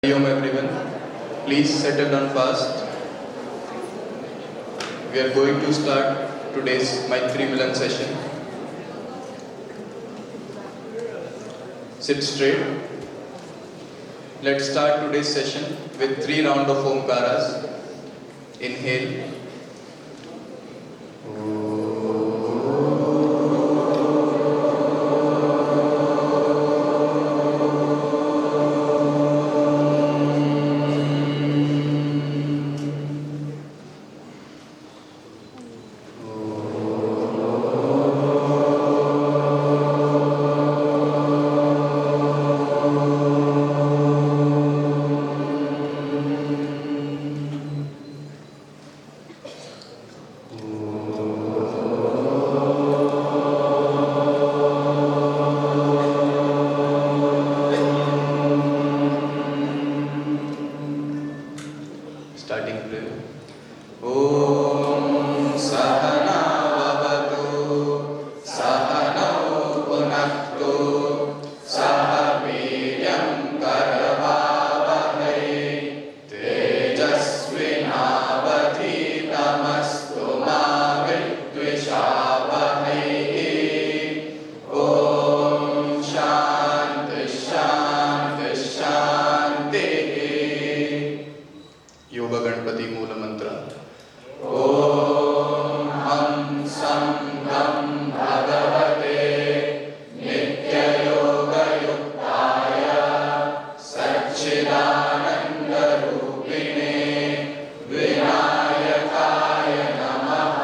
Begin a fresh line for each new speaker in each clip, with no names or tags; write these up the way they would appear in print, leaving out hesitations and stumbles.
Hariom everyone, please settle down fast. We are going to start today's Maitri Milan session. Sit straight. Let's start today's session with 3 rounds of Omkaras. Inhale. Starting prayer. Om Sahana Vavatu Sahanau Punaktu Sahaviryam Karavavahai Tejasvinavadhitamastu ma Vidvishavahai. Om Shanti Shanti Shanti. Yoga Ganpati मूल मंत्र ओम हम संघम भगवते नित्य योग युक्ताय सच्चिदानंद रूपिणे विनायकाय नमः।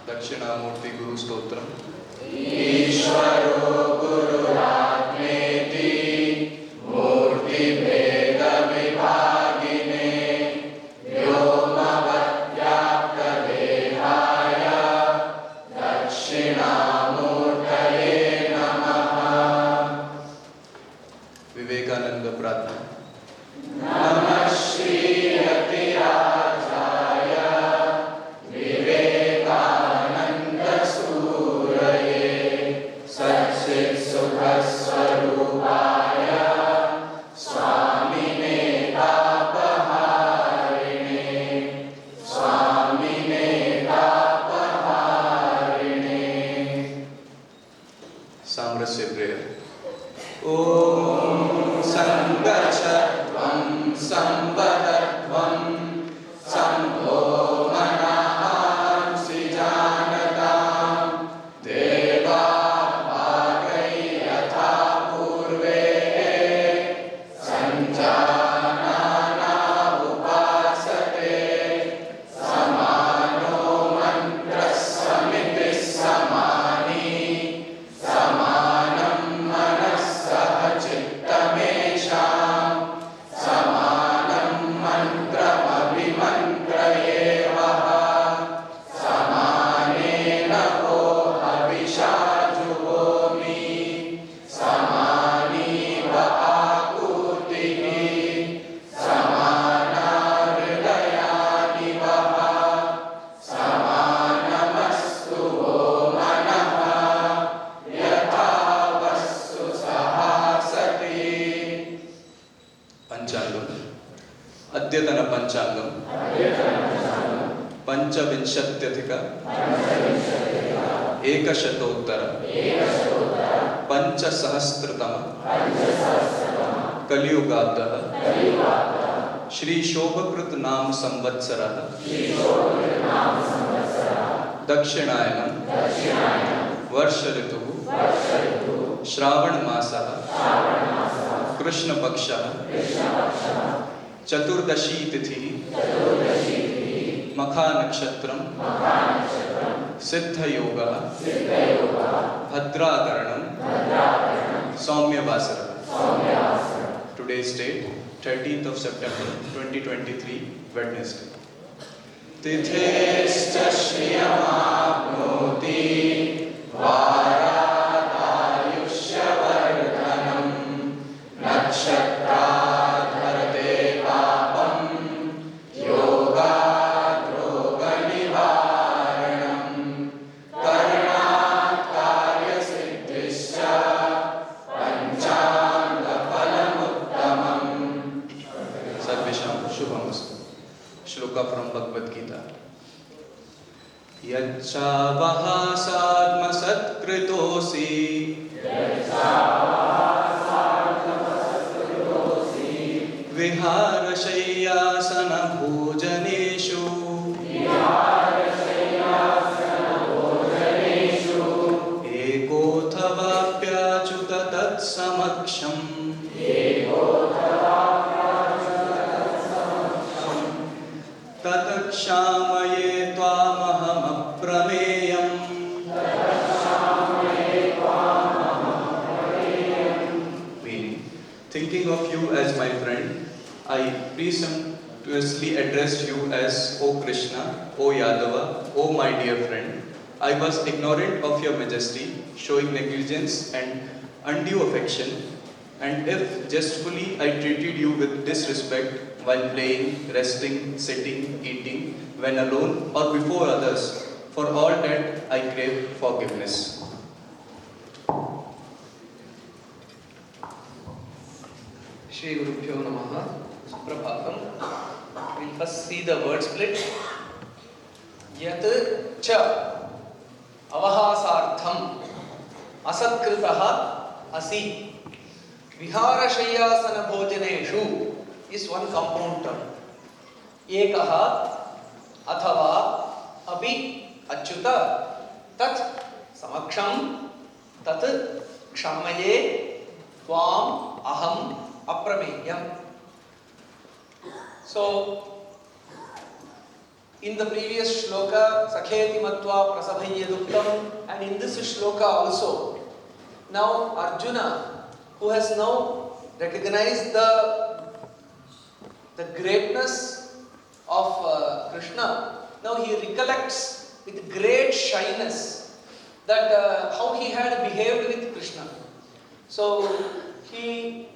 दक्षिणामूर्ति गुरु स्तोत्रम। ईश्वरो गुरुरात्मेति मूर्ति भेद विभागिने विवेकानंद प्रार्थना। नमः श्री यतिराजाय विवेकानंद सूरये सच्चित् सुख स्वरूपाय स्वामिने तापहारिणे स्वामिने तापहारिणे। सामरस्य प्रेयर। ओम संगच्छध्वं संवदध्वं संभो मनांसि जानतां देवा भागै यथा पूर्वे संजानाना उपासते समानो मन्त्रः समितिः समानी समानं मनस्सह चित्तमेषां समानं मन्त्रमभिमन्त्रयेवः समानेन वो हविषा जुहोमि समानीव आकूतिः समाना हृदयानि वः समानमस्तु वो मनः यथा वस्तु सहासति। पंचांगम। अद्यतन पंचांगम पंचविंशत्यधिक एकशतोत्तर पंचसहस्रतम कलियुगाब्दः श्री शोभकृत नाम संवत्सरः दक्षिणायनं वर्ष ऋतुः श्रावण मासः कृष्ण पक्षः चतुर्दशी तिथि मखा नक्षत्रम सिद्ध योगः भद्राकरणं सौम्यवासरः। Today's date 13th of September 2023 Wednesday. तिथेश्च श्रियमाप्नोति वारादायुष्यवर्धनं नक्षत्राधरते पापं योगात् रोगनिवारणं करणात् कार्यसिद्धिश्च पञ्चाङ्गफलमुत्तमम् Sarvesham Shubhamastu. Shloka from Bhagavad Gita. Yacchavaha satkritosi viharashayyasana bhojaneshu ekothavapyachuta tatsamaksham tatakshamye tvamaham aprameyam. Meaning, thinking of you as my friend, I presumptuously addressed you as O Krishna, O Yadava, O my dear friend. I was ignorant of your majesty, showing negligence and undue affection, and if jestfully I treated you with disrespect while playing, resting, sitting, eating, when alone or before others, for all that I crave forgiveness.
Shri Gurubhyo Namaha. Suprabhatam. We'll first see the word split. Yat cha avahasartham asatkritaha asi viharashayyasana bhojaneshu is one compound term. Ekaha athava api achyuta tat samaksham tat kshamaye tvam aham aprameyam. So, in the previous shloka, Sakheti Matva Prasabhayya Duktam, and in this shloka also, now Arjuna, who has now recognized the greatness of Krishna, now he recollects with great shyness that how he had behaved with Krishna. So, he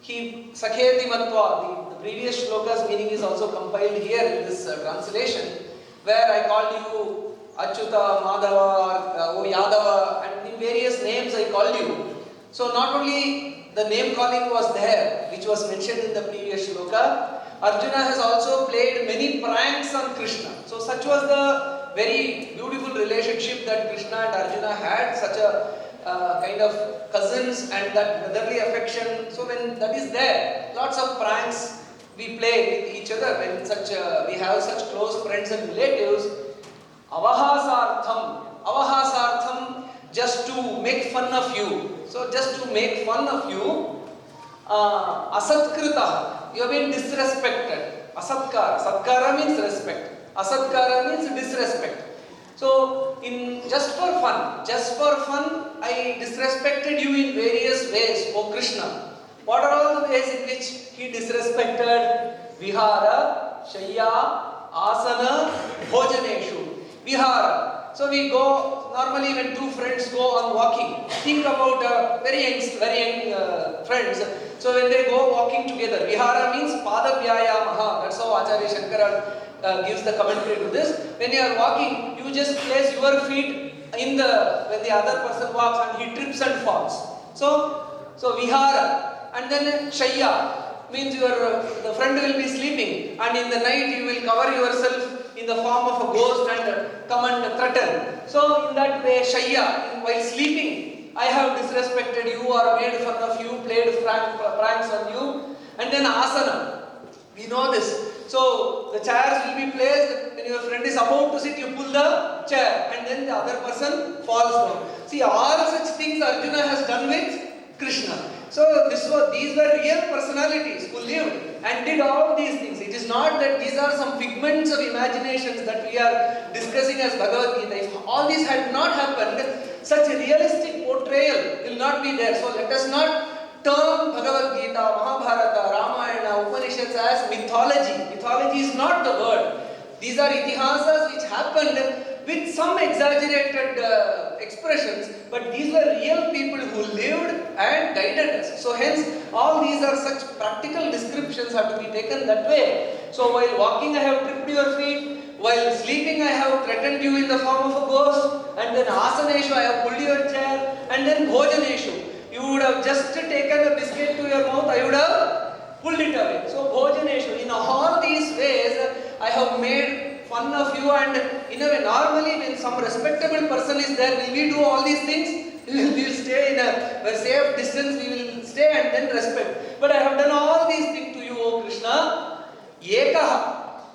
Sakheti Matva, the previous shloka's meaning is also compiled here in this translation, where I called you Achyuta, Madhava, O Yadava, and in various names I called you. So not only the name calling was there, which was mentioned in the previous shloka, Arjuna has also played many pranks on Krishna. So such was the very beautiful relationship that Krishna and Arjuna had, such a kind of cousins and that brotherly affection. So when that is there, lots of pranks we play with each other when we have such close friends and relatives. Avahasartham, just to make fun of you. So just to make fun of you, asatkrita, you have been disrespected. Asatkara, satkara means respect. Asatkara means disrespect. So, just for fun, I disrespected you in various ways, O Krishna. What are all the ways in which he disrespected? Vihara, Shayya, Asana, Bhojaneshu. Vihara. So we go, normally when two friends go on walking, think about very young friends. So when they go walking together, Vihara means Pada Vyayamaha. That's how Acharya Shankara gives the commentary to this. When you are walking, you just place your feet when the other person walks and he trips and falls. So Vihara. And then Shayya means the friend will be sleeping and in the night you will cover yourself in the form of a ghost and come and threaten. So in that way, Shayya, while sleeping, I have disrespected you or made fun of you, played pranks on you. And then Asana, we know this. So the chairs will be placed, when your friend is about to sit, you pull the chair and then the other person falls down. See, all such things Arjuna has done with Krishna. So these were real personalities who lived and did all these things. It is not that these are some figments of imaginations that we are discussing as Bhagavad Gita. If all these had not happened, such a realistic portrayal will not be there. So let us not term Bhagavad Gita, Mahabharata, Ramayana, Upanishads as mythology. Mythology is not the word. These are itihasas which happened with some exaggerated expressions, but these were real people who lived and guided us. So hence, all these are such practical descriptions have to be taken that way. So while walking I have tripped your feet, while sleeping I have threatened you in the form of a ghost, and then asaneshu I have pulled your chair, and then bhojaneshu, you would have just taken a biscuit to your mouth, I would have pulled it away. So bhojaneshu in all these ways, I have made fun of you, and in a way, normally when some respectable person is there, will we do all these things? We will stay in a safe distance, we will stay and then respect. But I have done all these things to you, O Krishna. Ekaha,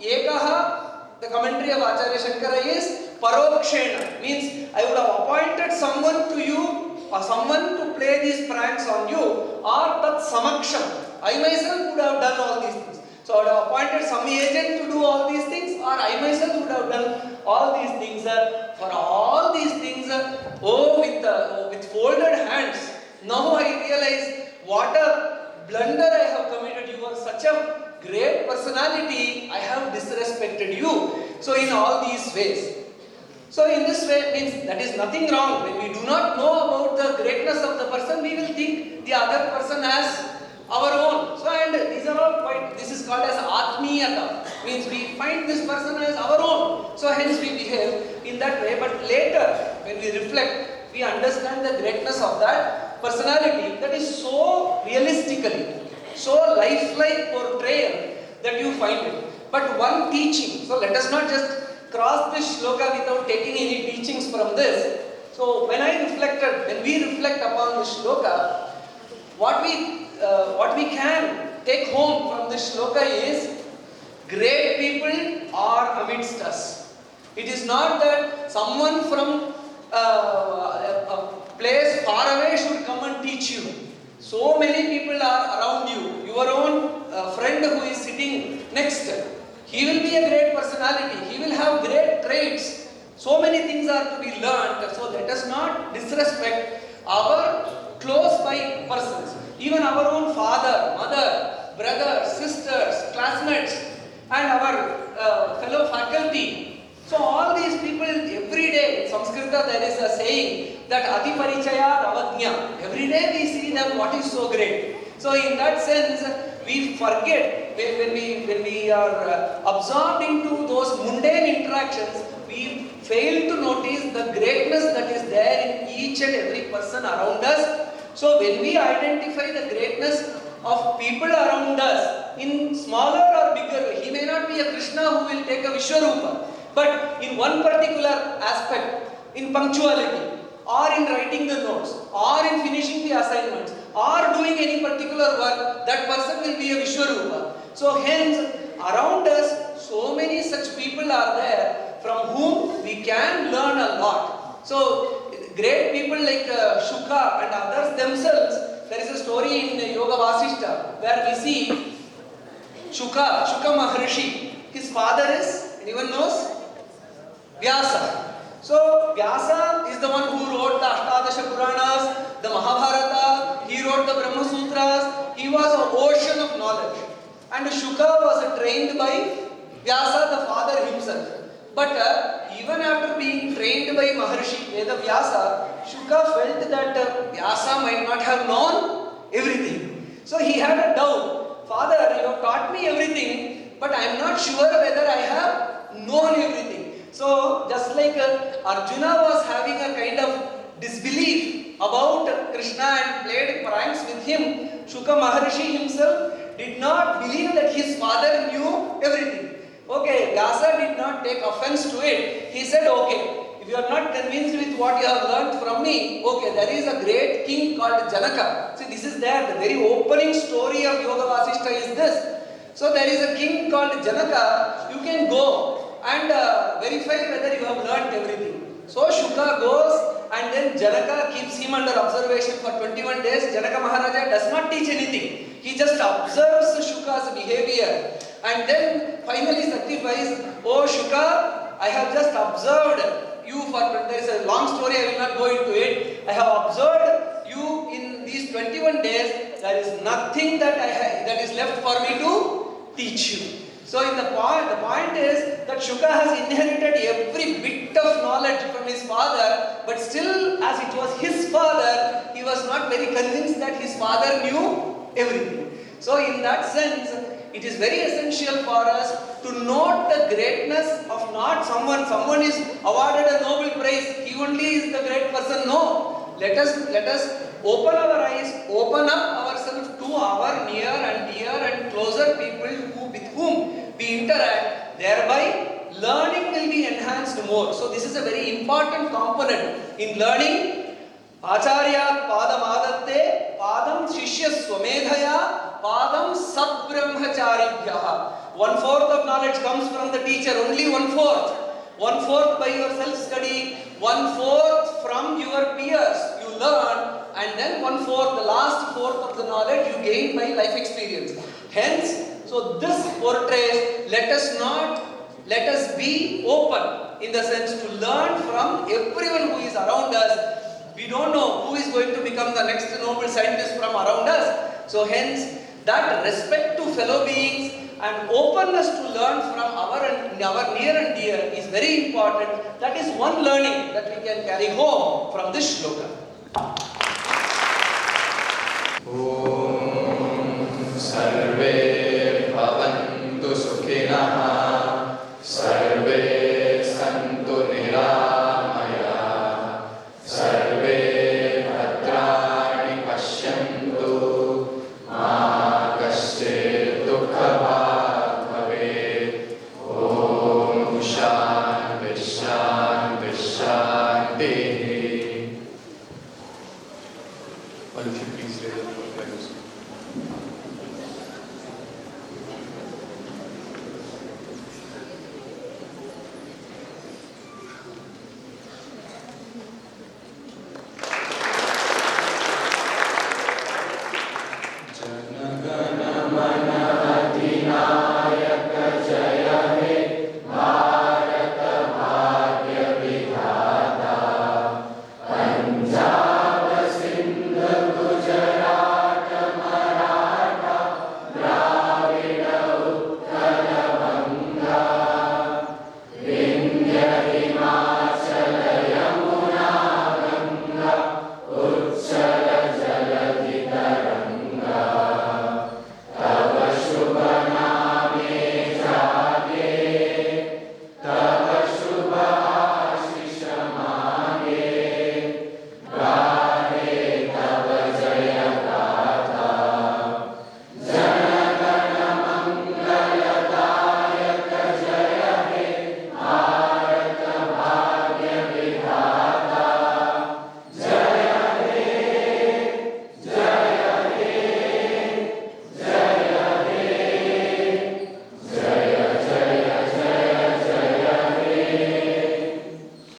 the commentary of Acharya Shankara is parokshena, means I would have appointed someone to you, or someone to play these pranks on you, or tat samaksham. I myself would have done all these things. So I would have appointed some agent to do all these things, or I myself would have done all these things. For all these things, with folded hands, now I realize what a blunder I have committed. You are such a great personality, I have disrespected you. So in all these ways. So in this way means that is nothing wrong. When we do not know about the greatness of the person, we will think the other person as our own. So and these are all quite, this is called as atmiyata, means we find this person as our own. So hence we behave in that way. But later when we reflect, we understand the greatness of that personality that is so realistically, so lifelike portrayal that you find it. But one teaching, so let us not just cross this shloka without taking any teachings from this. So when we reflect upon this shloka, what we can take home from this shloka is great people are amidst us. It is not that someone from a place far away should come and teach you. So many people are around you. Your own friend who is sitting next, he will be a great personality. He will have great traits. So many things are to be learned. So let us not disrespect our close by persons. Even our own father, mother, brothers, sisters, classmates, and our fellow faculty. So all these people, every day, in Sanskrita there is a saying that Ati Parichaya Ravadnya. Every day we see them, what is so great. So in that sense, we forget, when we are absorbed into those mundane interactions, we fail to notice the greatness that is there in each and every person around us. So when we identify the greatness of people around us, in smaller or bigger way, he may not be a Krishna who will take a Vishwarupa, but in one particular aspect, in punctuality, or in writing the notes, or in finishing the assignments, or doing any particular work, that person will be a Vishwarupa. So hence, around us, so many such people are there from whom we can learn a lot. So great people like Shuka and others themselves, there is a story in Yoga Vasishta where we see Shuka Maharishi. His father is, anyone knows? Vyasa. So Vyasa is the one who wrote the Ashtadasha Puranas, the Mahabharata, he wrote the Brahma Sutras, he was an ocean of knowledge. And Shuka was trained by Vyasa, the father himself. But even after being trained by Maharishi Veda Vyasa, Shuka felt that Vyasa might not have known everything. So he had a doubt. Father, you have taught me everything, but I am not sure whether I have known everything. So just like Arjuna was having a kind of disbelief about Krishna and played pranks with him, Shuka Maharishi himself did not believe that his father knew everything. Okay, Vyasa did not take offense to it. He said, okay, if you are not convinced with what you have learnt from me, okay, there is a great king called Janaka. See, this is there. The very opening story of Yoga Vasishta is this. So there is a king called Janaka. You can go and verify whether you have learnt everything. So Shuka goes and then Janaka keeps him under observation for 21 days. Janaka Maharaja does not teach anything. He just observes Shuka's behavior. And then finally sacrifice, oh Shuka, I have just observed you for, there is a long story, I will not go into it. I have observed you in these 21 days. There is nothing that is left for me to teach you. So the point is that Shuka has inherited every bit of knowledge from his father, but still as it was his father, he was not very convinced that his father knew everything. So in that sense, it is very essential for us to note the greatness of not someone is awarded a Nobel Prize, he only is the great person. No. Let us open our eyes, open up ourselves to our near and dear and closer people with whom we interact, thereby learning will be enhanced more. So this is a very important component in learning. Acharya padam adatte padam shishya swamedhaya padam sadbrahmacharibhyah. 1/4 of knowledge comes from the teacher, only 1/4. 1/4 by your self-study, 1/4 from your peers you learn, and then 1/4, the last fourth of the knowledge you gain by life experience. Hence, so this portrays, let us be open in the sense to learn from everyone who is around us. We don't know who is going to become the next Nobel scientist from around us. So hence, that respect to fellow beings and openness to learn from our near and dear is very important. That is one learning that we can carry home from this shloka.